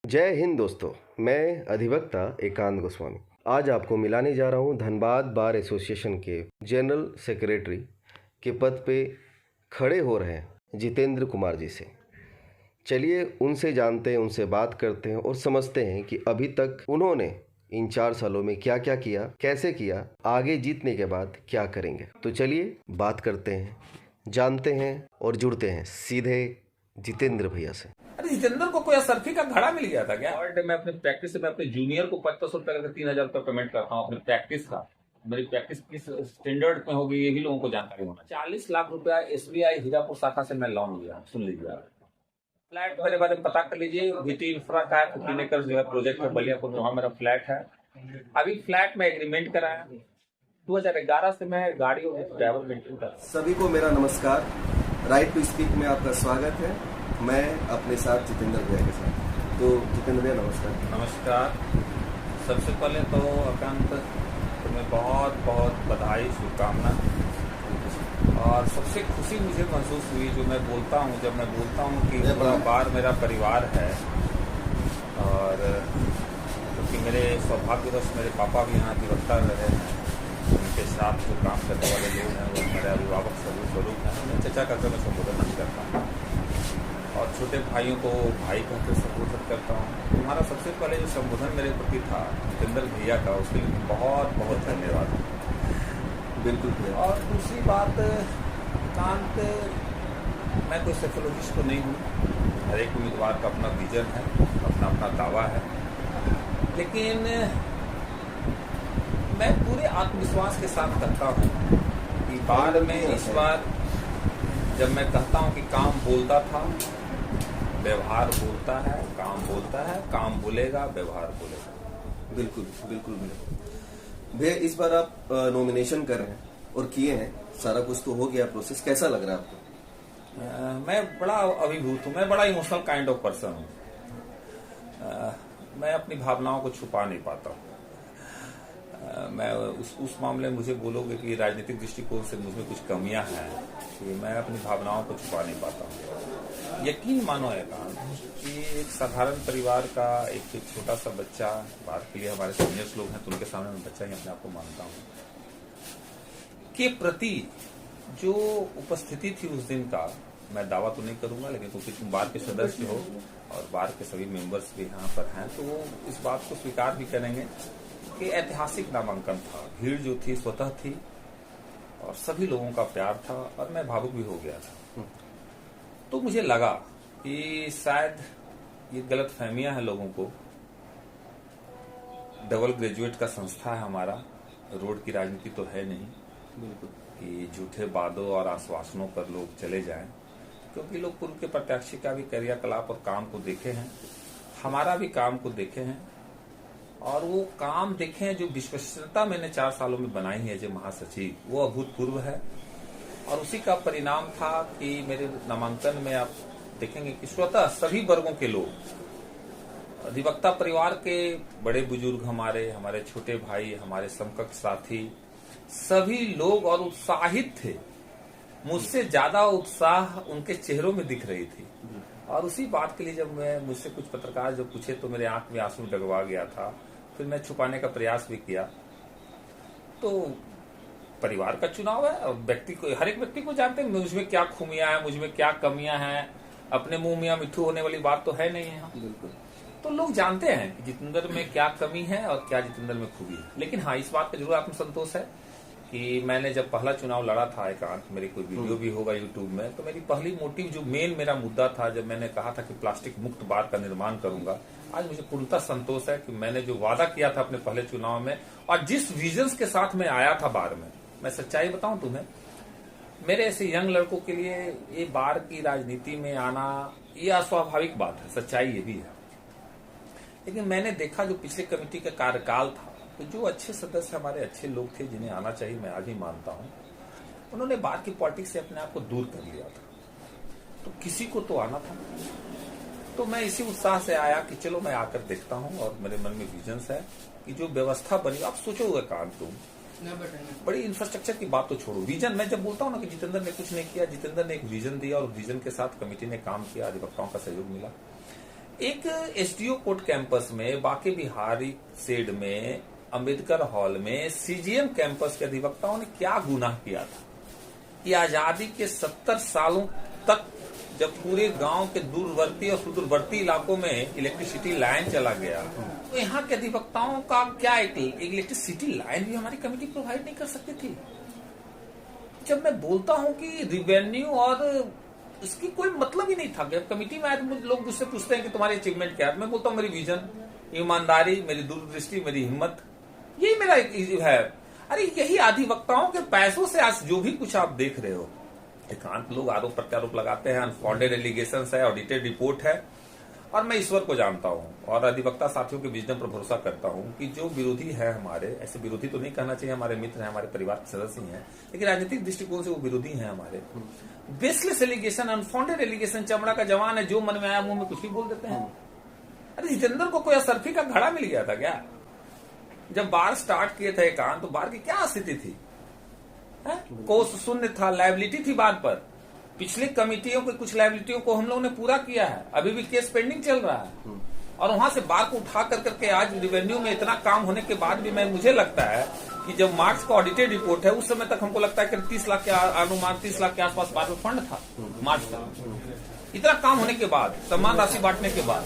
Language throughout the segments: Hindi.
जय हिंद दोस्तों। मैं अधिवक्ता एकांत गोस्वामी आज आपको मिलाने जा रहा हूँ धनबाद बार एसोसिएशन के जनरल सेक्रेटरी के पद पे खड़े हो रहे हैं जितेंद्र कुमार जी से। चलिए उनसे जानते हैं, उनसे बात करते हैं और समझते हैं कि अभी तक उन्होंने इन 4 सालों में क्या क्या किया, कैसे किया, आगे जीतने के बाद क्या करेंगे। तो चलिए बात करते हैं, जानते हैं और जुड़ते हैं सीधे जितेंद्र भैया से। अरे जितेंद्र को कोई सर्फी का घड़ा मिल गया था क्या? और मैं अपने प्रैक्टिस से मैं अपने जूनियर को 2500 रुपए का 3000 रुपए पेमेंट करता हूँ अपने प्रैक्टिस का। मेरी प्रैक्टिस किस स्टैंडर्ड में होगी ये भी लोगों को जानकारी होना। 40 लाख रुपया SBI हीरापुर शाखा से मैं लोन लिया। सुन लीजिए, फ्लैट मेरे बारे में पता कर लीजिए। VT इंफ्रा का है 15 एकड़ जो है प्रोजेक्ट है बलियापुर में, वहाँ मेरा फ्लैट है। अभी फ्लैट में एग्रीमेंट कराया 2011 से मैं गाड़ी और ड्राइवर मेंटेन कर। सभी को मेरा नमस्कार। राइट टू स्पीक में आपका स्वागत है। मैं अपने साथ जितेंद्र भैया के साथ। तो जितेंद्र भैया नमस्कार। नमस्कार। सबसे पहले तो अकांत तुम्हें बहुत बहुत बधाई, शुभकामना। और सबसे खुशी मुझे महसूस हुई जो मैं बोलता हूँ, जब मैं बोलता हूँ कि पूरा बार मेरा परिवार है। और क्योंकि मेरे सौभाग्यवश मेरे पापा भी यहाँ अधिवक्ता रहे हैं, उनके साथ जो काम करने वाले लोग हैं वो मेरे अभिभावक स्वरूप हैं। मैं चचा करके मैं संबोधन नहीं करता हूँ और छोटे भाइयों को भाई कहकर संबोधित करता हूँ। तुम्हारा सबसे पहले जो संबोधन मेरे प्रति था जितेंद्र भैया का, उसके लिए बहुत बहुत धन्यवाद। बिल्कुल भैया। और दूसरी बात कांत, मैं कोई साइकोलॉजिस्ट तो नहीं हूँ। हर एक उम्मीदवार का अपना विजन है, अपना अपना दावा है, लेकिन मैं पूरे आत्मविश्वास के साथ कहता हूँ कि बार में इस बार जब मैं कहता हूँ कि काम बोलता था, व्यवहार बोलता है, काम बोलता है, काम बोलेगा, व्यवहार बोलेगा। बिल्कुल बिल्कुल भैया। इस बार आप नॉमिनेशन कर रहे हैं और किए हैं, सारा कुछ तो हो गया, प्रोसेस कैसा लग रहा है आपको? मैं बड़ा अभिभूत हूँ। मैं बड़ा इमोशनल काइंड ऑफ पर्सन हूँ। मैं अपनी भावनाओं को छुपा नहीं पाता हूँ। मैं उस मामले में मुझे बोलोगे कि राजनीतिक दृष्टिकोण से मुझमें कुछ कमियां हैं कि मैं अपनी भावनाओं को छुपा नहीं पाता हूँ। यकीन मानो एकांत कि एक साधारण परिवार का एक छोटा सा बच्चा, बात के लिए हमारे सीनियर्स लोग हैं तो उनके सामने मैं बच्चा ही अपने आप को मानता हूँ, के प्रति जो उपस्थिति थी उस दिन का, मैं दावा तो नहीं करूंगा, लेकिन क्योंकि तुम बार के सदस्य हो और बार के सभी मेंबर्स भी यहाँ पर हैं तो वो इस बात को स्वीकार भी करेंगे कि ऐतिहासिक नामांकन था। भीड़ जो थी स्वतः थी और सभी लोगों का प्यार था और मैं भावुक भी हो गया था। तो मुझे लगा कि शायद ये गलत फहमियां हैं लोगों को। डबल ग्रेजुएट का संस्था है हमारा, रोड की राजनीति तो है नहीं। बिल्कुल कि झूठे वादों और आश्वासनों पर लोग चले जाएं, क्योंकि लोग पूर्व के प्रत्याशी का भी क्रियाकलाप और काम को देखे हैं, हमारा भी काम को देखे हैं और वो काम देखे हैं जो विश्वसनीयता मैंने 4 सालों में बनाई है जो महासचिव, वो अभूतपूर्व है। और उसी का परिणाम था कि मेरे नामांकन में आप देखेंगे कि स्वतः सभी वर्गों के लोग, अधिवक्ता परिवार के बड़े बुजुर्ग, हमारे छोटे भाई, हमारे समकक्ष साथी, सभी लोग और उत्साहित थे। मुझसे ज्यादा उत्साह उनके चेहरों में दिख रही थी। और उसी बात के लिए जब मुझसे कुछ पत्रकार जब पूछे तो मेरे आंख में आंसू डगवा गया था। फिर मैं छुपाने का प्रयास भी किया। तो परिवार का चुनाव है और व्यक्ति को, हर एक व्यक्ति को जानते हैं मुझमें क्या खूबियां हैं, मुझमें क्या कमियां हैं। अपने मुंह में मिठू होने वाली बात तो है नहीं है। बिल्कुल। तो लोग जानते हैं कि जितेंद्र में क्या कमी है और क्या जितेंद्र में खूबी है। लेकिन हाँ, इस बात का जरूर आत्मसंतोष है कि मैंने जब पहला चुनाव लड़ा था एकांत, मेरी कोई वीडियो भी होगा यूट्यूब में, तो मेरी पहली मोटिव जो मेन मेरा मुद्दा था, जब मैंने कहा था कि प्लास्टिक मुक्त बार का निर्माण करूंगा, आज मुझे पूर्णतः संतोष है कि मैंने जो वादा किया था अपने पहले चुनाव में और जिस विजन्स के साथ मैं आया था बार में, मैं सच्चाई बताऊं तुम्हें, मेरे ऐसे यंग लड़कों के लिए ये बार की राजनीति में आना ये अस्वाभाविक बात है, सच्चाई ये भी है। लेकिन मैंने देखा जो पिछले कमेटी का कार्यकाल था, तो जो अच्छे सदस्य, हमारे अच्छे लोग थे जिन्हें आना चाहिए, मैं आज ही मानता हूं, उन्होंने बार की पॉलिटिक्स से अपने आप को दूर कर लिया था। तो किसी को तो आना था। तो मैं इसी उत्साह से आया कि चलो मैं आकर देखता हूं। और मेरे मन में विजन्स है कि जो व्यवस्था बनी, आप सोचोगे काम तुम, बड़ी इंफ्रास्ट्रक्चर की बात तो छोड़ो, विजन। मैं जब बोलता हूं ना कि जितेंद्र ने कुछ नहीं किया, जितेंद्र ने एक विजन दिया और विजन के साथ कमेटी ने काम किया, अधिवक्ताओं का सहयोग मिला। एक एसडीओ कोर्ट कैंपस में, बाकी बिहारी सेड में, अंबेडकर हॉल में, सीजीएम कैंपस के अधिवक्ताओं ने क्या गुनाह किया था कि आजादी के 70 सालों तक जब पूरे गांव के दूरवर्ती और सुदूरवर्ती इलाकों में इलेक्ट्रिसिटी लाइन चला गया, तो यहाँ के अधिवक्ताओं का क्या एक इलेक्ट्रिसिटी लाइन भी हमारी कमेटी प्रोवाइड नहीं कर सकती थी। जब मैं बोलता हूँ कि रिवेन्यू और इसकी कोई मतलब ही नहीं था। जब कमेटी में आए तो लोग मुझसे पूछते हैं कि तुम्हारी अचीवमेंट क्या है, मैं बोलता हूँ मेरी विजन, ईमानदारी, मेरी दूरदृष्टि, मेरी हिम्मत, यही मेरा है। अरे यही अधिवक्ताओं के पैसों से आज जो भी कुछ आप देख रहे हो, एकांत लोग आरोप प्रत्यारोप लगाते हैं, अनफाउंडेड एलिगेशंस है, ऑडिटेड रिपोर्ट है, और मैं ईश्वर को जानता हूं और अधिवक्ता साथियों के विजडम पर भरोसा करता हूं कि जो विरोधी है हमारे, ऐसे विरोधी तो नहीं कहना चाहिए, हमारे मित्र हैं, हमारे परिवार के सदस्य हैं, लेकिन राजनीतिक दृष्टिकोण से वो विरोधी हैं हमारे। बेसलेस एलिगेशन, अनफाउंडेड एलिगेशन, चमड़ा का जवान है, जो मन में आया मुंह में कुछ भी बोल देते हैं। अरे जितेंद्र को कोई असरफी का घड़ा मिल गया था क्या? जब बार स्टार्ट किए थे एकांत, तो बार की क्या स्थिति थी? कोर्स शून्य था, लायबिलिटी थी बार पर। पिछली कमिटियों के कुछ लायबिलिटियों को हम लोगों ने पूरा किया है, अभी भी केस पेंडिंग चल रहा है, और वहां से बार को उठा कर करके आज रिवेन्यू में इतना काम होने के बाद भी मुझे लगता है कि जब मार्च का ऑडिटेड रिपोर्ट है, उस समय तक हमको लगता है कि 30 लाख के अनुमान, 30 लाख के आसपास बार में फंड था मार्च तक। इतना काम होने के बाद, सम्मान राशि बांटने के बाद,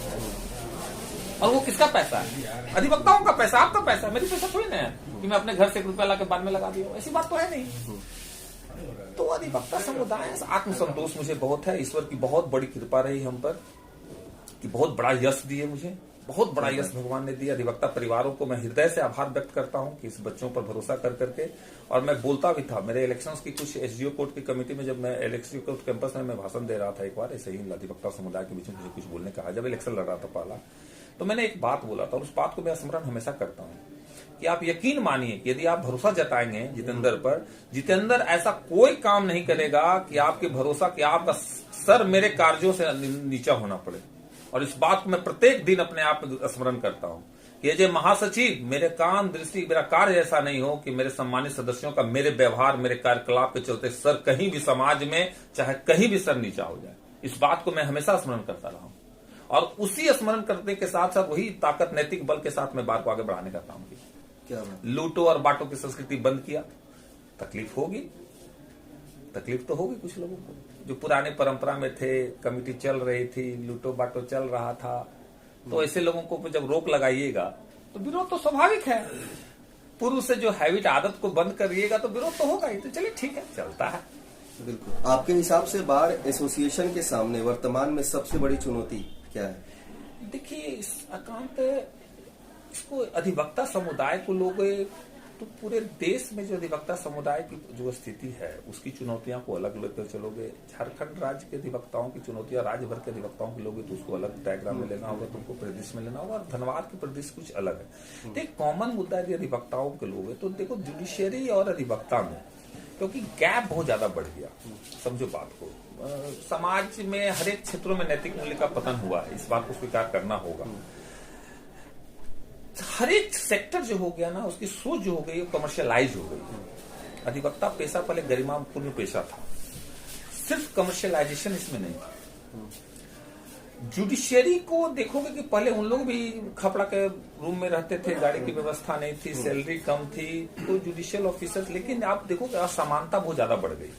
और वो किसका पैसा है? अधिवक्ताओं का पैसा, आपका पैसा, मेरी पैसा थोड़ी ना है कि मैं अपने घर से 1 रुपया ला के बाद में लगा दिया, ऐसी बात तो है नहीं। तो अधिवक्ता समुदाय, आत्मसंतोष मुझे बहुत है, ईश्वर की बहुत बड़ी कृपा रही हम पर कि बहुत बड़ा यश दिए मुझे, बहुत बड़ा यश भगवान ने दिया। अधिवक्ता परिवारों को मैं हृदय से आभार व्यक्त करता हूं कि इस बच्चों पर भरोसा कर करके, और मैं बोलता भी था मेरे इलेक्शंस की कुछ एसडीओ कोर्ट की कमेटी में, जब मैं एसडीओ कोर्ट कैंपस में मैं भाषण दे रहा था एक बार, ऐसे ही अधिवक्ता समुदाय के बीच में मुझे कुछ बोलने कहा, जब इलेक्शन लड़ रहा था पहला, तो मैंने एक बात बोला था, और उस बात को मैं स्मरण हमेशा करता हूं कि आप यकीन मानिए कि यदि आप भरोसा जताएंगे जितेंद्र पर, जितेंद्र ऐसा कोई काम नहीं करेगा कि आपके भरोसा, कि आपका सर मेरे कार्यों से नीचा होना पड़े। और इस बात को मैं प्रत्येक दिन अपने आप में स्मरण करता हूं कि ये महासचिव, मेरे काम दृष्टि, मेरा कार्य ऐसा नहीं हो कि मेरे सम्मानित सदस्यों का मेरे व्यवहार, मेरे कार्यकलाप के चलते सर कहीं भी समाज में, चाहे कहीं भी सर नीचा हो जाए। इस बात को मैं हमेशा स्मरण करता रहा हूं, और उसी स्मरण करने के साथ साथ वही ताकत, नैतिक बल के साथ मैं बात को आगे बढ़ाने का काम किया। लूटो और बांटो की संस्कृति बंद किया। तकलीफ होगी, तकलीफ तो होगी कुछ लोगों को जो पुराने परंपरा में थे, कमिटी चल रही थी, लूटो बांटो चल रहा था, तो ऐसे लोगों को जब रोक लगाइएगा तो विरोध तो स्वाभाविक है। पूर्व से जो हैबिट, आदत को बंद करिएगा तो विरोध तो होगा ही। तो चलिए ठीक है, चलता है। बिल्कुल। आपके हिसाब से बार एसोसिएशन के सामने वर्तमान में सबसे बड़ी चुनौती क्या है? देखिए, इस एकांत इसको अधिवक्ता समुदाय को लोग, तो पूरे देश में जो अधिवक्ता समुदाय की जो स्थिति है उसकी चुनौतियां को अलग लेकर चलोगे। झारखंड राज्य के अधिवक्ताओं की चुनौतियां राज्य भर के अधिवक्ताओं की लोगे तो उसको अलग डायग्राम में लेना होगा, तुमको परिदृश्य में लेना होगा, और धनबाद की परिदृश्य कुछ अलग है। तो एक कॉमन मुद्दा यदि अधिवक्ताओं के लोग, तो देखो जुडिशियरी और अधिवक्ता में क्योंकि गैप बहुत ज्यादा बढ़ गया, समझो बात को, समाज में हर एक क्षेत्रों में नैतिक मूल्य का पतन हुआ है, इस बात को स्वीकार करना होगा। हर एक सेक्टर जो हो गया ना, उसकी सोच जो हो गई वो कमर्शियलाइज हो गई। अधिवक्ता पेशा पहले गरिमापूर्ण पेशा था, सिर्फ कमर्शियलाइजेशन इसमें नहीं था। जुडिशियरी को देखोगे कि पहले उन लोग भी खपड़ा के रूम में रहते थे, गाड़ी की व्यवस्था नहीं थी, सैलरी कम थी, तो जुडिशियल ऑफिसर्स, लेकिन आप देखोगे असमानता बहुत ज्यादा बढ़ गई।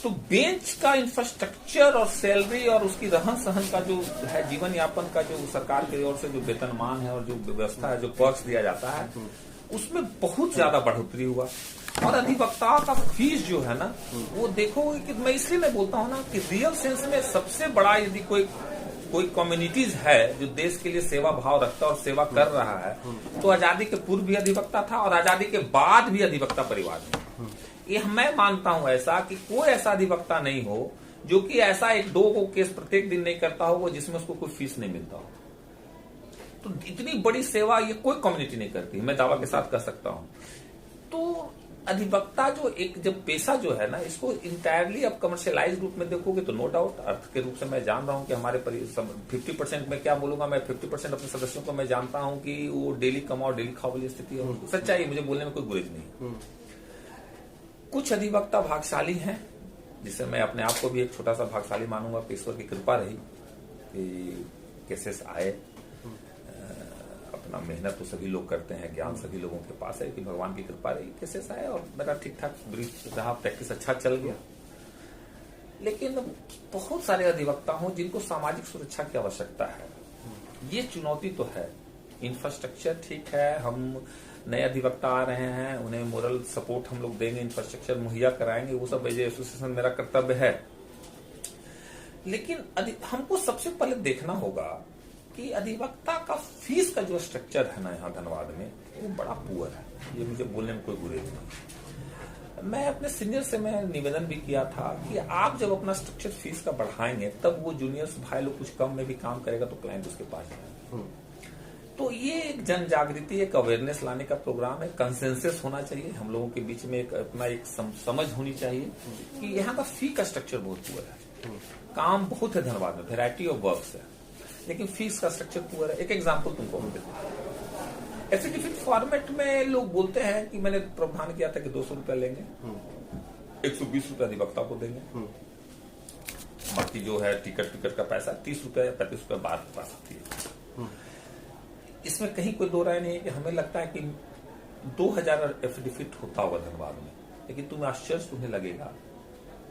तो बेंच का इंफ्रास्ट्रक्चर और सैलरी और उसकी रहन सहन का जो है, जीवन यापन का जो सरकार की ओर से जो वेतनमान है और जो व्यवस्था है, जो पर्क्स दिया जाता है, उसमें बहुत ज्यादा बढ़ोतरी हुआ। और अधिवक्ता का फीस जो है ना, वो देखोगे कि मैं इसलिए मैं बोलता हूँ ना कि रियल सेंस में सबसे बड़ा यदि कोई कम्युनिटीज है जो देश के लिए सेवा भाव रखता और सेवा कर रहा है, तो आजादी के पूर्व भी अधिवक्ता था और आजादी के बाद भी अधिवक्ता परिवार में। ये मैं मानता हूं ऐसा कि कोई ऐसा अधिवक्ता नहीं हो जो कि ऐसा 1-2 को केस प्रत्येक दिन नहीं करता हो, वो जिसमें उसको कोई फीस नहीं मिलता हो। तो इतनी बड़ी सेवा ये कोई कम्युनिटी नहीं करती, मैं दावा के साथ कह सकता हूं। तो अधिवक्ता जो एक जब पेशा जो है ना, इसको इंटायरली अब कमर्शियलाइज रूप में देखोगे तो नो डाउट अर्थ के रूप से मैं जान रहा हूं कि हमारे 50% में क्या बोलूंगा मैं, 50% अपने सदस्यों को मैं जानता हूं कि वो डेली कमाओ डेली खाओ वाली स्थिति है। सच्चाई, मुझे बोलने में कोई गुरेज नहीं। कुछ अधिवक्ता भाग्यशाली हैं, जिससे मैं अपने आप को भी एक छोटा सा भाग्यशाली मानूंगा कि ईश्वर की कृपा रही कि केसेस आए। अपना मेहनत तो सभी लोग करते हैं, ज्ञान सभी लोगों के पास है, कि भगवान की कृपा रही, केसेस आए और मेरा ठीक ठाक ब्रीफ रहा, प्रैक्टिस अच्छा चल गया। लेकिन बहुत सारे अधिवक्ता हों जिनको सामाजिक सुरक्षा की आवश्यकता है, ये चुनौती तो है। इंफ्रास्ट्रक्चर ठीक है, हम नए अधिवक्ता आ रहे हैं, उन्हें मोरल सपोर्ट हम लोग देंगे, इंफ्रास्ट्रक्चर मुहैया कराएंगे, वो सब एज एसोसिएशन मेरा कर्तव्य है। लेकिन हमको सबसे पहले देखना होगा कि अधिवक्ता का फीस का जो स्ट्रक्चर है ना यहाँ धनबाद में, वो बड़ा पुअर है। ये मुझे बोलने में कोई गुरेज नहीं। मैं अपने सीनियर से मैं निवेदन भी किया था कि आप जब अपना स्ट्रक्चर फीस का बढ़ाएंगे तब वो जूनियर्स भाई लोग कुछ कम में भी काम करेगा तो क्लाइंट उसके पास जाएगा। तो ये एक जन जागृति, एक अवेयरनेस लाने का प्रोग्राम है। कंसेंसस होना चाहिए हम लोगों के बीच में, अपना एक समझ होनी चाहिए कि यहाँ का फी का स्ट्रक्चर बहुत पुअर है। काम बहुत है धनबाद में, वेराइटी ऑफ वर्क्स है, लेकिन फीस का स्ट्रक्चर पुअर है। एक एग्जांपल तुमको हम देते हैं। एफिडेविट फॉर्मेट में लोग बोलते हैं कि मैंने प्रावधान किया था कि 200 रुपया लेंगे, 120 रुपया अधिवक्ता को देंगे, बाकी जो है टिकट का पैसा 30 रुपया या 35 रुपया बाहर के पास आती है। इसमें कहीं कोई दो राय नहीं है कि हमें लगता है कि 2000 एफिडेविट होता होगा धनबाद में, लेकिन तुम्हें आश्चर्य तुम्हें लगेगा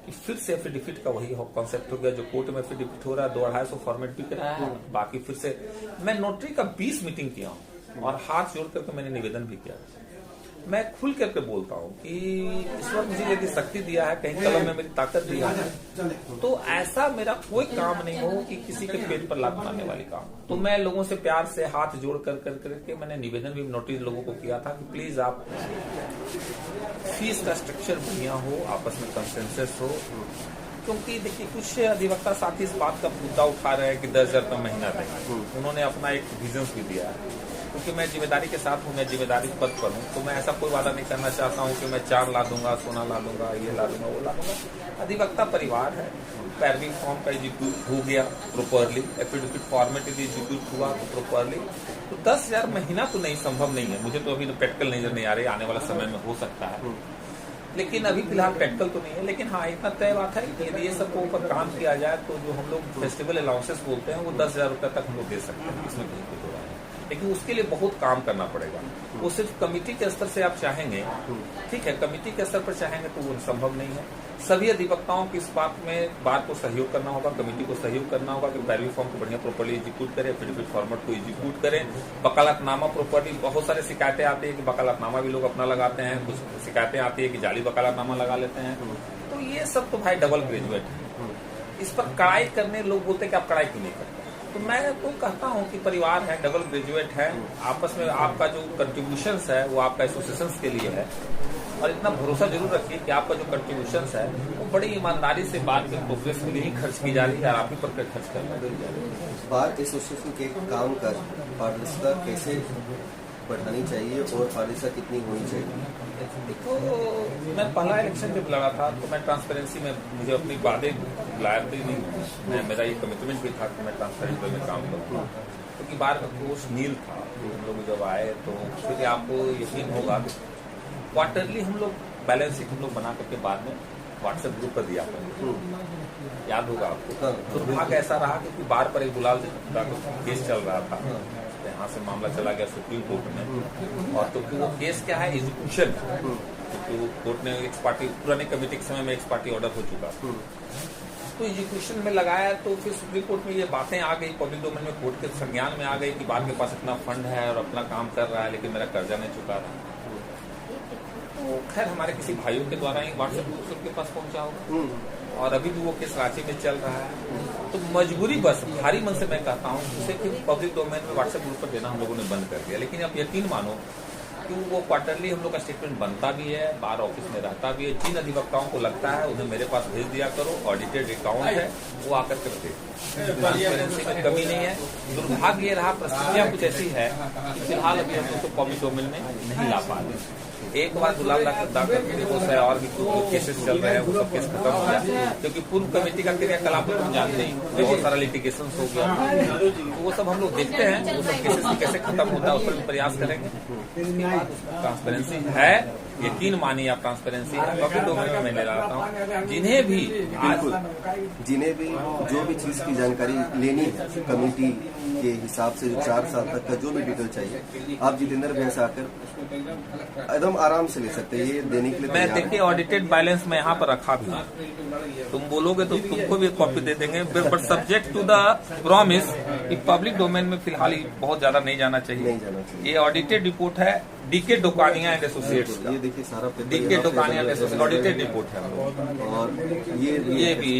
कि फिर से एफिडेविट का वही कॉन्सेप्ट हो गया। जो कोर्ट में एफिडेविट हो रहा है 200-250 फॉर्मेट भी करा है, बाकी फिर से मैं नोटरी का 20 मीटिंग किया हूं और हाथ जोड़ करके मैंने निवेदन भी किया। मैं खुल करके बोलता हूं कि ईश्वर मुझे यदि शक्ति दिया है, कहीं कलम में मेरी ताकत दिया है, तो ऐसा मेरा कोई काम नहीं हो कि किसी के पेट पर लात मारने वाली काम। तो मैं लोगों से प्यार से हाथ जोड़ करके मैंने निवेदन भी नोटिस लोगों को किया था कि प्लीज आप फीस का स्ट्रक्चर बढ़िया हो, आपस में कंसेंसस हो। क्योंकि देखिए कुछ अधिवक्ता साथी इस बात का मुद्दा उठा रहे हैं कि 10,000 रुपये महीना देंगे। उन्होंने अपना एक विजन भी दिया है। क्योंकि मैं जिम्मेदारी के साथ हूँ, मैं जिम्मेदारी पद पर हूँ, तो मैं ऐसा कोई वादा नहीं करना चाहता हूँ कि मैं 4 ला दूंगा, सोना ला दूंगा, ये ला दूंगा, वो ला दूंगा। अधिवक्ता परिवार है, पैरविंग फॉर्म का एग्जीक्यूट हो गया प्रोपरली, एफिडेविट फॉर्मेट यदि एग्जीक्यूट हुआ तो प्रोपरली, तो 10,000 महीना तो नहीं, संभव नहीं है। मुझे तो अभी प्रैक्टिकल नजर नहीं आ रही, आने वाला समय में हो सकता है, लेकिन अभी फिलहाल प्रैक्टिकल तो नहीं है। लेकिन हाँ, इतना तय बात है कि यदि ये सबको ऊपर काम किया जाए तो जो हम लोग फेस्टिवल अलाउंसेस बोलते हैं वो 10,000 रुपये तक हम लोग दे सकते हैं, इसमें कहीं कोई दो राय नहीं। लेकिन उसके लिए बहुत काम करना पड़ेगा। वो सिर्फ कमेटी के स्तर से आप चाहेंगे, ठीक है, कमेटी के स्तर पर चाहेंगे तो वो संभव नहीं है। सभी अधिवक्ताओं की इस बात को सहयोग करना होगा, कमेटी को सहयोग करना होगा कि पैरवी फॉर्म को बढ़िया प्रॉपर्ली एग्जीक्यूट करें, एफिडेविट फॉर्मेट को एग्जीक्यूट करें, वकालतनामा प्रॉपर्ली। बहुत सारे शिकायतें आती है कि वकालतनामा भी लोग अपना लगाते हैं, कुछ शिकायतें आती है कि जाली वकालतनामा लगा लेते हैं। तो ये सब तो भाई डबल ग्रेजुएट है। इस पर कड़ाई करने लोग बोलते हैं कि आप कड़ाई क्यों नहीं करते। तो मैं तो कहता हूं कि परिवार है, डबल ग्रेजुएट है, आपस में आपका जो कंट्रीब्यूशंस है वो आपका एसोसिएशंस के लिए है। और इतना भरोसा जरूर रखिए कि आपका जो कंट्रीब्यूशंस है वो बड़ी ईमानदारी से बार के प्रोग्रेस के लिए ही खर्च की जा रही है और आप ही पर खर्च करना जा रही है। बार एसोसिएशन के काम कर पारदर्शिता कैसे बढ़ानी चाहिए और पारदर्शिता कितनी होनी चाहिए? देखो, मैं पहला इलेक्शन जब लड़ा था तो मैं ट्रांसपेरेंसी में, मुझे अपनी बातें लायक नहीं, मेरा ये कमिटमेंट भी था कि मैं ट्रांसपेरेंसी में काम करूँगा, क्योंकि बार का कोर्स नील था। हम लोग जब आए तो फिर आपको यकीन होगा क्वार्टरली हम लोग बैलेंस शीट हम लोग बना करके बाद में व्हाट्सएप ग्रुप पर दिया करेंगे, याद होगा आपको। दुर्भाग्य ऐसा रहा क्योंकि बार पर एक गुलाल का केस चल रहा था, यहाँ से मामला चला गया सुप्रीम कोर्ट में, और तो वो केस क्या है, एग्जीक्यूशन। तो कोर्ट ने एक्स पार्टी, पुराने कमेटी के समय में एक्स पार्टी ऑर्डर हो चुका, तो एग्जीक्यूशन में लगाया। तो फिर सुप्रीम कोर्ट में ये बातें आ गई, पब्लिक डोमेन में कोर्ट के संज्ञान में आ गई कि बार के पास इतना फंड है और अपना काम कर रहा है, लेकिन मेरा कर्जा नहीं चुका रहा। तो खैर हमारे किसी भाइयों के द्वारा ही व्हाट्सएप ग्रुप उनके पास पहुंचा होगा, और अभी भी वो केस रांची में चल रहा है। तो मजबूरी बस भारी मन से मैं कहता हूँ उसे कि पब्लिक डोमेन में व्हाट्सएप ग्रुप पर देना हम लोगों ने बंद कर दिया। लेकिन आप यकीन मानो कि वो क्वार्टरली हम लोग का स्टेटमेंट बनता भी है, बार ऑफिस में रहता भी है। जिन अधिवक्ताओं को लगता है उन्हें मेरे पास भेज दिया करो, ऑडिटेड अकाउंट है, वो आकर के दे। ट्रांसपेरेंसी में कमी नहीं है। दुर्भाग्य ये रहा, परिस्थितियां कुछ ऐसी है कि फिलहाल अभी हम लोग को पब्लिक डोमेन में नहीं ला पा रहे। एक बार गुलाल है और भी केसेस चल रहे हैं, वो सब केस खत्म हो गया, क्योंकि पूर्व कमेटी का क्रियाकलाप तो हम जानते ही, बहुत सारा लिटिगेशन हो गया। तो वो सब हम लोग देखते हैं, वो सब केसेस कैसे खत्म होता है उस पर भी प्रयास करेंगे। ट्रांसपेरेंसी है, यकीन मानिए आप, ट्रांसपेरेंसी है। पब्लिक डोमेन में मैं ले रहा हूँ, जिन्हें भी जो भी चीज की जानकारी लेनी है, कमेटी के हिसाब से जो 4 साल तक का जो भी डिटेल चाहिए आप जितेंद्र भैया से आकर एकदम आराम से ले सकते हैं। ये देने के लिए मैं तैयार देखिए ऑडिटेड बैलेंस मैं यहाँ पर रखा भी हूँ। तुम बोलोगे तो तुमको भी कॉपी दे देंगे, but subject to the promise कि पब्लिक डोमेन में फिलहाल ही बहुत ज्यादा नहीं जाना चाहिए। नहीं जाना चाहिए। ये ऑडिटेड रिपोर्ट है डीके डोकानिया एंड एसोसिएट्स का। ये देखिए सारा paper DK Dokania and associates audited report है। और ये भी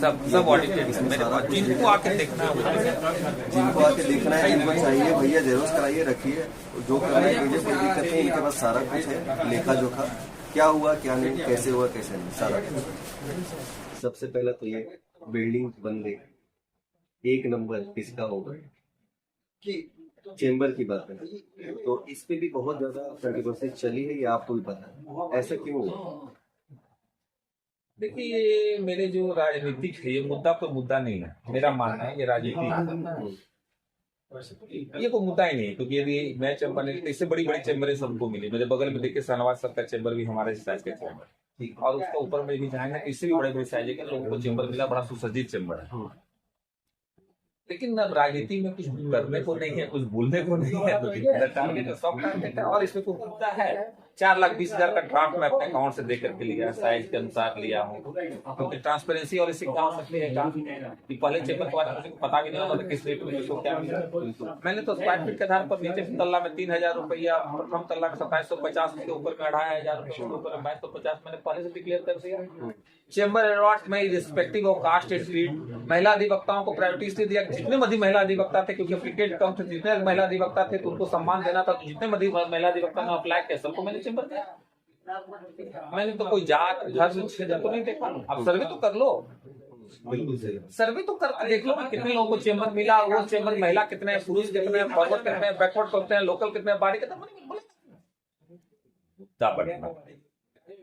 सब ऑडिटेड है। मेरे पास जिनको आके देखना है वो जिनको आके देखना है, जिनको चाहिए भैया जेरोस कराइए, रखिए, जो करना है मुझे कोई दिक्कत नहीं। इनके पास सारा कुछ है, लेखा जोखा क्या हुआ क्या नहीं, कैसे हुआ कैसे नहीं, सारा कुछ। सबसे पहला तो ये बिल्डिंग बन गई, 1 नंबर किसका होगा कि चेंबर की बात है, तो इस पे भी बहुत ज्यादा कंट्रोवर्सी चली है, ये आपको भी पता है, ऐसा क्यों हुआ? देखिए ये मेरे जो राजनीतिक है ये मुद्दा कोई मुद्दा नहीं है। मेरा मानना है ये राजनीति ये कोई मुद्दा ही नहीं है, क्योंकि यदि मैं चैम्बर नहीं तो इससे बड़ी बड़ी चैम्बरें सबको मिली। मेरे बगल में देखिए शाहनवाज सर का चैम्बर भी हमारे साइज का चैम्बर, और उसके ऊपर में भी जाएंगे इससे भी बड़े बड़े साइज के लोगों को चैम्बर मिला, बड़ा सुसज्जित चैम्बर है। लेकिन अब राजनीति में कुछ करने को नहीं है, कुछ बोलने को नहीं है, तो और इसमें कोई मुद्दा है। 4,20,000 का ड्राफ्ट मैं अपने अकाउंट से देकर के लिया, साइज के अनुसार लिया हूँ, क्योंकि ट्रांसपेरेंसी और इससे क्या हो सकती है कि पहले चेम्बर के बारे में मुझे पता भी नहीं होता किस रेट में किसको क्या मिला। मैंने तो स्क्वायर फीट के आधार पर नीचे तल्ला में 3,000 रुपया, प्रथम तल्ला में 2750, के ऊपर में 2,500 रुपये, ऊपर में 2250 मैंने पहले से डिक्लेयर कर दिया। चेम्बर अवार्ड में respective of caste and creed महिला अधिवक्ताओं को प्रायोरिटी इसलिए दिया, जितने मध्य महिला अधिवक्ता थे, क्योंकि एप्लीकेट कम थे, जितने महिला अधिवक्ता थे तो उनको सम्मान देना था, तो जितने मध्य महिला अधिवक्ता ने अप्लाई किया सबको मैंने चेम्बर दिया। मैंने तो कोई जात धर्म तो नहीं देखा। अब सर्वे तो कर लो, सर्वे तो कर देख लो कितने लोगों को चेम्बर मिला, वो चेम्बर महिला कितने हैं, पुरुष कितने हैं, फॉरवर्ड कितने हैं, बैकवर्ड कितने हैं, लोकल कितने हैं, बाहरी कितने।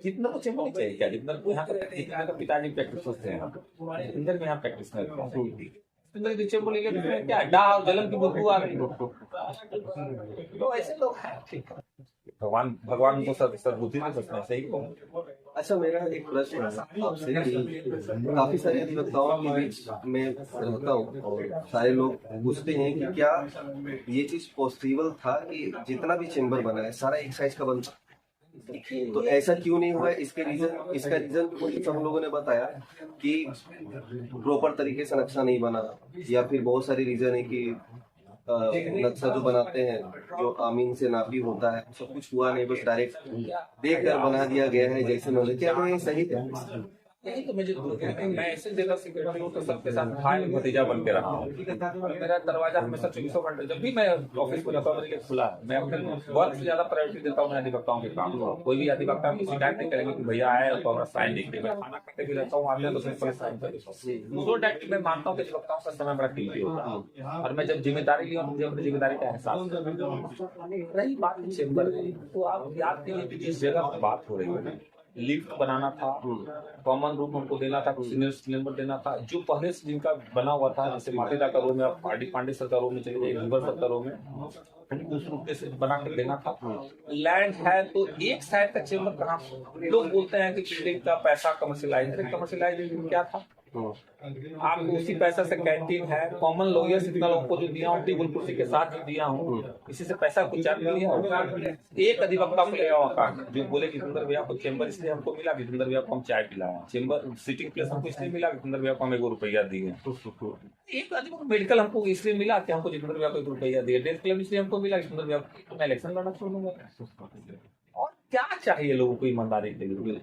जितना तो चेम्बर चाहिए क्या, जितना यहाँ का पिताजी प्रैक्टिस होते हैं, इंदर में यहाँ प्रैक्टिस करते हैं, चेम्बर लेके क्या डाह और जलन की बदबू आ रही, तो ऐसे लोग हैं। ठीक है, भगवान को सद्बुद्धि दे सकते हैं, सही को। अच्छा, मेरा एक प्रश्न है आपसे कि काफी सारे अधिवक्ताओं के बीच में रहता हूँ और सारे लोग पूछते हैं कि क्या ये चीज पॉसिबल था कि जितना भी चेम्बर बना है सारा एक साइज का बनता, तो ऐसा क्यों नहीं हुआ? इसका रीजन मुझे सब लोगों ने बताया कि प्रॉपर तरीके से नक्शा नहीं बना, या फिर बहुत सारी रीजन है कि नक्शा जो बनाते हैं जो आमीन से नापी होता है सब कुछ हुआ नहीं, बस डायरेक्ट देख कर बना दिया गया है जैसे मैंने। क्या ये सही है? यही तो मैं ऐसे जगह सिक्योरिटी हूँ तो सबके साथ भाई भतीजा बन के रहा हूँ। मेरा दरवाजा हमेशा 24 घंटे जब भी मैं ऑफिस को जाता हूँ मेरे लिए खुला है। मैं अपने वर्क से ज्यादा प्रायोरिटी देता हूँ मैं अधिवक्ताओं के काम को। कोई भी अधिवक्ता मुझे शिकायत नहीं करेंगे कि भैया आए तो हमारा साइन लिख दे। मैं खाना खाते भी रहता हूँ, आते हैं तो सिंपल साइन कर देता हूँ। सो दैट मैं मानता हूँ कि अधिवक्ताओं का समय बड़ा कीमती होता है और मैं जब जिम्मेदारी लिया मुझे अपनी जिम्मेदारी का एहसास। रही बात चेम्बर की, तो आप याद कीजिए जिस जगह बात हो रही है, लिफ्ट बनाना था, कॉमन रूम हमको देना था, सीनियर सिलेंडर देना था, जो पहले से जिनका बना हुआ था, जैसे मातेदा का रूम में, आप आर डी पांडे सर का रूम में चले जाइए, रिवर सर का रूम में, उस रूप से बना कर देना था। लैंड है तो एक साइड का चेम्बर कहाँ, लोग बोलते हैं कि बिल्डिंग का पैसा कमर्शियलाइजेशन क्या था, आपको उसी पैसा से कैंटीन है, कॉमन लॉयर्स इतना लोगों को जो दिया हूँ, टेबल कुर्सी के साथ जो दिया हूँ, इसी से पैसा कुछ चार्ज लिया। एक अधिवक्ता को ले आओ जो बोले कि जितेंद्र भैया को चेम्बर इसलिए हमको मिला, जितेंद्र भैया को हम चाय पिलाया, चेम्बर सिटिंग प्लेस हमको इसलिए मिला, जितेंद्र भैया को हम 1 रुपया दिए। एक अधिवक्ता मेडिकल हमको इसलिए मिला कि हमको जितेंद्र भैया को 1 रुपया दिए, डेथ क्लेम इसलिए हमको मिला, जितेंद्र भैया को मैं इलेक्शन लड़ना छोड़ दूंगा। और क्या चाहिए लोगों को ईमानदारी के लिए?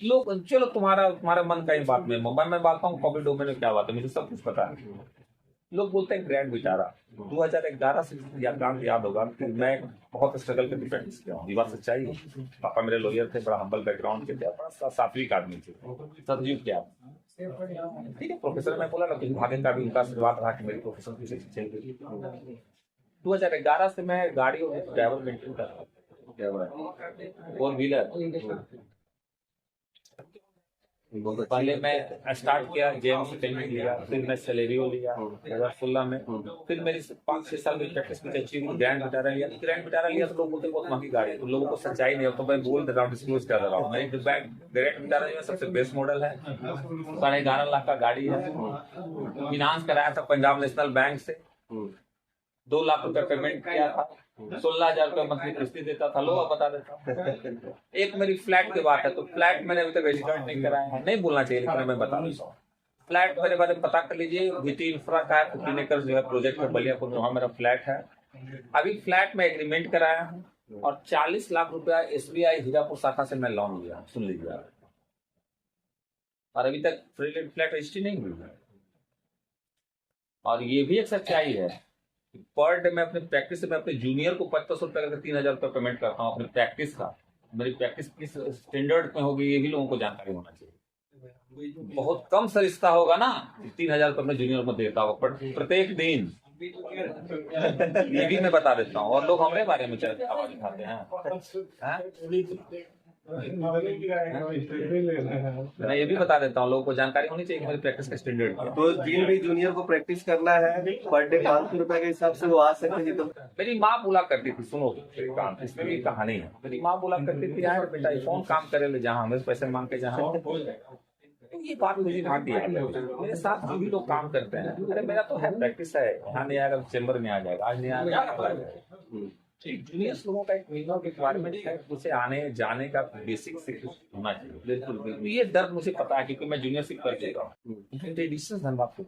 लोग चलो तुम्हारा मन का ही बात में मैं बात हूँ पब्लिक डोमेन में क्या बात है, मुझे सब कुछ पता है। लोग बोलते हैं ग्रैंड विटारा 2011 से काम याद होगा कि मैं बहुत स्ट्रगल करके प्रैक्टिस किया हूँ। बात सच्चाई, पापा मेरे लॉयर थे, बड़ा हम्बल बैकग्राउंड के थे, बड़ा सात्विक आदमी थे, सतयुग क्या ठीक है। प्रोफेसर मैं बोला ना कि भाग्य का भी उनका आशीर्वाद रहा कि मेरी प्रोफेसर की शिक्षा चल गई। 2011 से मैं गाड़ी और ड्राइवर मेंटेन कर रहा हूँ, 4 व्हीलर। पहले मैं स्टार्ट किया जेएम से ट्रेनिंग लिया, फिर मैं सैलरियो लिया 2016 में, फिर मेरी 5-6 साल की प्रैक्टिस में अच्छी ग्रैंड विटारा लिया। ग्रैंड विटारा लिया तो लोग बोलते बहुत महंगी गाड़ी है, तो लोगों को सच्चाई नहीं हो तो मैं बोल दे रहा हूँ, डिस्क्लोज कर दे रहा हूँ। मेरी ग्रैंड विटारा जो सबसे बेस्ट मॉडल है, 11.5 लाख का गाड़ी है, फिनांस कराया था पंजाब नेशनल बैंक से, हम्म, 2 लाख रुपए पेमेंट किया था, 16,000 रुपये मंथली किस्ती देता था। लो अब बता देता हूँ। एक मेरी फ्लैट की बात है, तो फ्लैट मैंने अभी तक रजिस्टर्ड नहीं कराया है, नहीं बोलना चाहिए लेकिन मैं बता देता हूँ। फ्लैट मेरे बारे में पता कर लीजिए, VT इंफ्रा का है, 15 एकड़ जो है प्रोजेक्ट है बलियापुर में, वहाँ मेरा फ्लैट है। अभी फ्लैट में एग्रीमेंट कराया हूँ और 40 लाख रुपया SBI हीरापुर शाखा से मैं लोन लिया, सुन लीजिए आप। और अभी तक फ्लैट रजिस्ट्री नहीं हुई है। और ये भी एक सच्चाई है, पर डे मैं अपने प्रैक्टिस से मैं अपने जूनियर को 2500 रुपये करके 3,000 रुपये पेमेंट करता हूँ अपने प्रैक्टिस का। मेरी प्रैक्टिस किस स्टैंडर्ड में होगी ये भी लोगों को जानकारी होना चाहिए। बहुत कम सा रिश्ता होगा ना, 3,000 रुपये अपने जूनियर को देता होगा प्रत्येक दिन। ये भी मैं बता देता हूँ, और लोग हमारे बारे में आवाज उठाते हैं। मैं ये भी बता देता हूँ, लोगों को जानकारी होनी चाहिए कि मेरी प्रैक्टिस का स्टैंडर्ड क्या है। तो जिन भी जूनियर को प्रैक्टिस करना है पर डे 500 रुपए के हिसाब से वो आ सकते हैं। तो मेरी माँ बोला करती थी, सुनो श्रीकांत, इसमें भी कहानी है। मेरी माँ बोला करती थी, यार बेटा ये कौन काम करे ले जहाँ हमें पैसे मांग के जहाँ। तो ये बात मुझे भाती है। मेरे साथ जो भी लोग काम करते हैं, अरे मेरा तो है प्रैक्टिस है, यहाँ नहीं आएगा चैम्बर में आ जाएगा, आज नहीं आएगा। जूनियर्स लोगों का एक महीनों के रिक्वायरमेंट है, उसे आने जाने का बेसिक से कुछ होना चाहिए। बिल्कुल ये डर मुझे पता है, क्योंकि मैं जूनियरशिप कर चुका हूँ। ट्रेडिशनल धनबाद को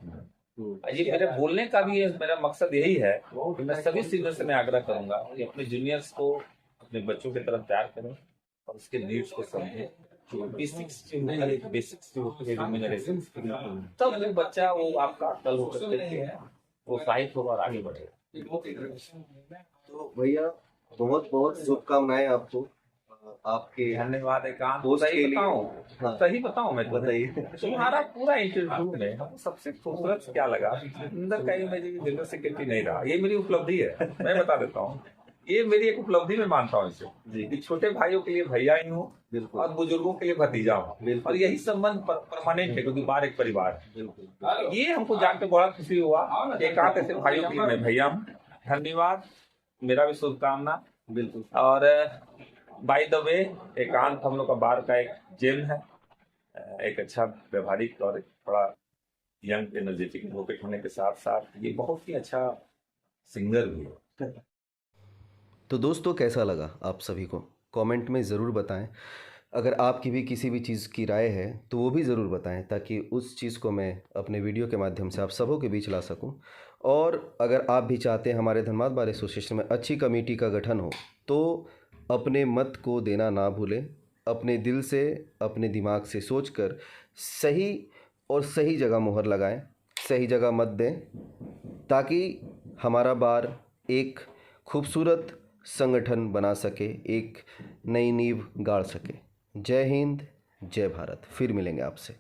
ये मेरे बोलने का भी मेरा मकसद यही है कि मैं सभी सीनियर से मैं आग्रह करूंगा कि अपने जूनियर्स को अपने बच्चों की तरफ तैयार करें और उसके नीड्स को समझें। बेसिक्स जो होते हैं, तब वो बच्चा वो आपका कल होकर प्रोत्साहित होगा और आगे बढ़ेगा। तो भैया बहुत बहुत शुभकामनाएं आपको, आपके धन्यवाद एकांत। पोस्ट सही के लिए। बताऊं, हाँ। सही बताऊं मैं तुम्हें? बताइए। तुम्हारा पूरा इंटरव्यू में हमको सबसे खूबसूरत क्या लगा, अंदर कहीं मेरी जनरल सेक्रेटरी नहीं रहा। ये मेरी उपलब्धि है, मैं बता देता हूँ, ये मेरी एक उपलब्धि में मानता हूँ इसे। जी। छोटे भाइयों के लिए भैया ही हूँ बिल्कुल। और बुजुर्गों के लिए भतीजा हूँ, और यही संबंध परमानेंट है, क्योंकि बार एक परिवार है। बिल्कुल। ये हमको जानकर बड़ा खुशी हुआ। एकांत ऐसे भाइयों के लिए मैं भैया हूँ। धन्यवाद, मेरा भी शुभकामना। बिल्कुल। और बाय द वे, एकांत हम लोग का बार का एक जेम है, एक अच्छा व्यवहारिक और थोड़ा यंग एनर्जेटिक एडवोकेट होने के साथ साथ ये बहुत ही अच्छा सिंगर भी है। तो दोस्तों कैसा लगा आप सभी को कमेंट में ज़रूर बताएं। अगर आपकी भी किसी भी चीज़ की राय है तो वो भी ज़रूर बताएं, ताकि उस चीज़ को मैं अपने वीडियो के माध्यम से आप सबों के बीच ला सकूं। और अगर आप भी चाहते हैं हमारे धनबाद बार एसोसिएशन में अच्छी कमेटी का गठन हो, तो अपने मत को देना ना भूलें। अपने दिल से, अपने दिमाग से सोचकर सही और सही जगह मुहर लगाएं, सही जगह मत दें, ताकि हमारा बार एक खूबसूरत संगठन बना सके, एक नई नींव गाड़ सके। जय हिंद, जय भारत। फिर मिलेंगे आपसे।